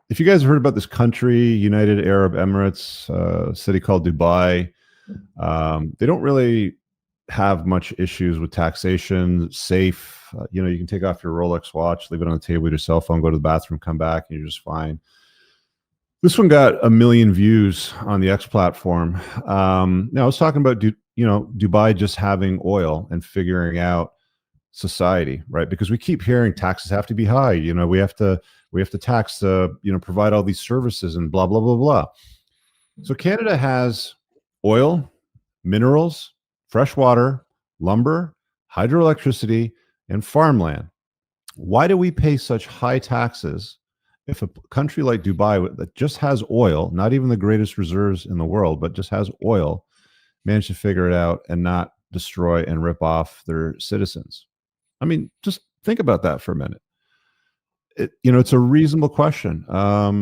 if you guys have heard about this country, United Arab Emirates, city called Dubai, they don't really have much issues with taxation. Safe, you can take off your Rolex watch, leave it on the table with your cell phone, go to the bathroom, come back, and you're just fine. This one got 1 million views on the X platform. Now I was talking about Dubai just having oil and figuring out society, right? Because we keep hearing taxes have to be high. We have to tax provide all these services and blah blah blah blah. So Canada has oil, minerals, fresh water, lumber, hydroelectricity, and farmland. Why do we pay such high taxes if a country like Dubai that just has oil, not even the greatest reserves in the world, but just has oil, managed to figure it out and not destroy and rip off their citizens? I mean, just think about that for a minute. It's a reasonable question. Let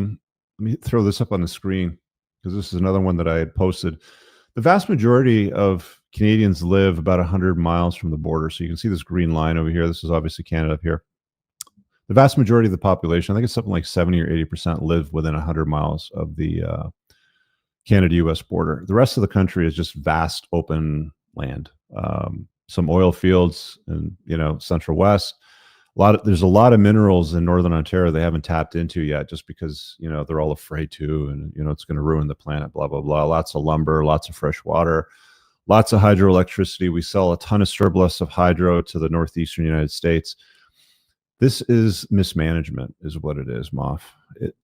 me throw this up on the screen because this is another one that I had posted. The vast majority of Canadians live about 100 miles from the border. So you can see this green line over here. This is obviously Canada up here. The vast majority of the population, I think it's something like 70 or 80%, live within 100 miles of the Canada-U.S. border. The rest of the country is just vast open land. Some oil fields in Central West. There's a lot of minerals in Northern Ontario they haven't tapped into yet, just because they're all afraid to, and it's going to ruin the planet. Blah blah blah. Lots of lumber, lots of fresh water, lots of hydroelectricity. We sell a ton of surplus of hydro to the northeastern United States. This is mismanagement, is what it is, Moff.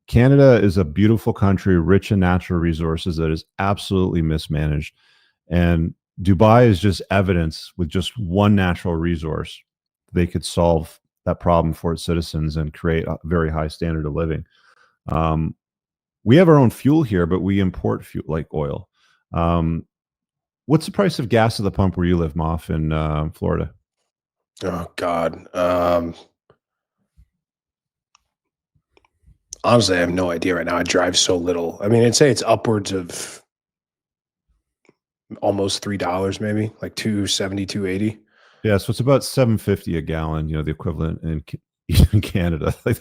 Canada is a beautiful country, rich in natural resources, that is absolutely mismanaged, and Dubai is just evidence. With just one natural resource, they could solve that problem for its citizens and create a very high standard of living. We have our own fuel here, but we import fuel like oil. What's the price of gas at the pump where you live, Moff, in Florida? Oh God. Honestly, I have no idea right now. I drive so little. I mean, I'd say it's upwards of almost $3, maybe like 270, 280. Yeah, so it's about 750 a gallon, the equivalent in Canada. Like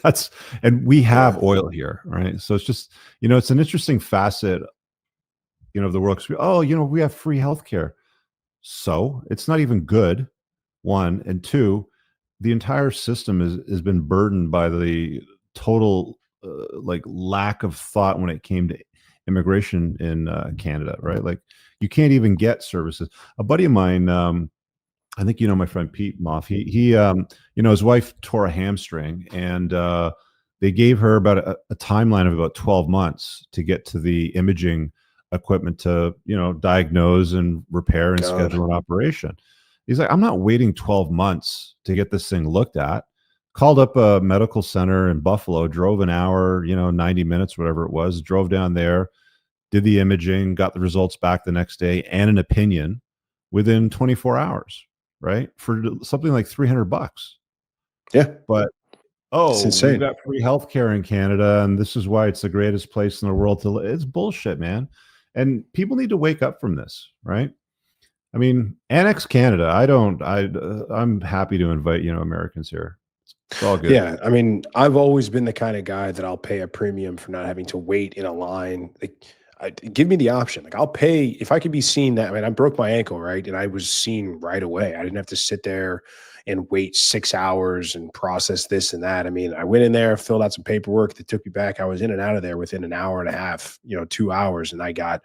and we Yeah. have oil here, right? So it's just, it's an interesting facet, of the world. 'Cause we have free healthcare. So it's not even good, one. And two, the entire system has been burdened by the total lack of thought when it came to immigration in Canada, right? Like, you can't even get services. A buddy of mine, I think my friend Pete Moff. He his wife tore a hamstring, and they gave her about a timeline of about 12 months to get to the imaging equipment to diagnose and repair and schedule an operation. He's like, I'm not waiting 12 months to get this thing looked at. Called up a medical center in Buffalo, drove an hour, 90 minutes, whatever it was, drove down there, did the imaging, got the results back the next day and an opinion within 24 hours. Right, for something like $300. Yeah, but it's we've insane. got free healthcare in Canada, and this is why it's the greatest place in the world to live. It's bullshit, man. And people need to wake up from this, right? I mean, annex Canada. I'm happy to invite Americans here. It's all good. Yeah, I mean, I've always been the kind of guy that I'll pay a premium for not having to wait in a line. Like, give me the option. Like, I'll pay if I could be seen. That, I mean, I broke my ankle, right, and I was seen right away. I didn't have to sit there and wait 6 hours and process this and that. I mean, I went in there, filled out some paperwork that took me back. I was in and out of there within an hour and a half, 2 hours, and I got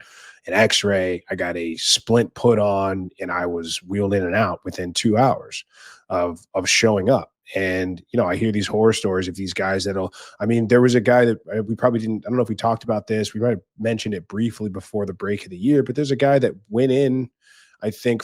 an X-ray. I got a splint put on, and I was wheeled in and out within 2 hours of showing up. And, I hear these horror stories of these guys there was a guy that we probably didn't, I don't know if we talked about this. We might have mentioned it briefly before the break of the year, but there's a guy that went in, I think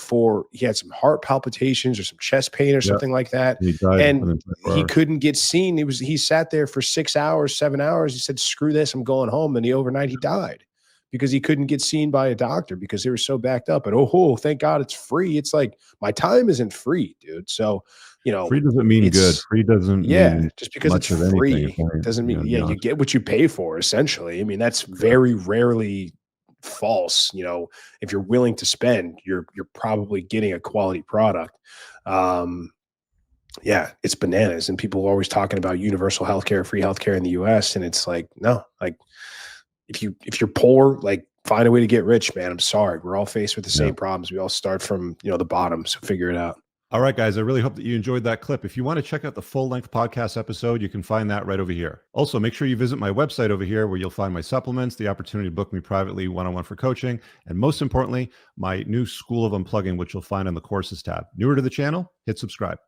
he had some heart palpitations or some chest pain or something like that. He died And he couldn't get seen. He sat there for 6 hours, 7 hours. He said, screw this, I'm going home. And overnight he died because he couldn't get seen by a doctor because they were so backed up. And thank God it's free. It's like, my time isn't free, dude. So, free doesn't mean good. Free doesn't mean just because it's free doesn't mean you get what you pay for, essentially. I mean, that's very rarely false. If you're willing to spend, you're probably getting a quality product. Yeah, it's bananas. And people are always talking about universal healthcare, free healthcare in the US. And it's like, no, like if you're poor, like find a way to get rich, man. I'm sorry. We're all faced with the Yeah. same problems. We all start from, the bottom. So figure it out. All right, guys, I really hope that you enjoyed that clip. If you want to check out the full-length podcast episode, you can find that right over here. Also, make sure you visit my website over here where you'll find my supplements, the opportunity to book me privately one-on-one for coaching, and most importantly, my new School of Unplugging, which you'll find on the courses tab. Newer to the channel, hit subscribe.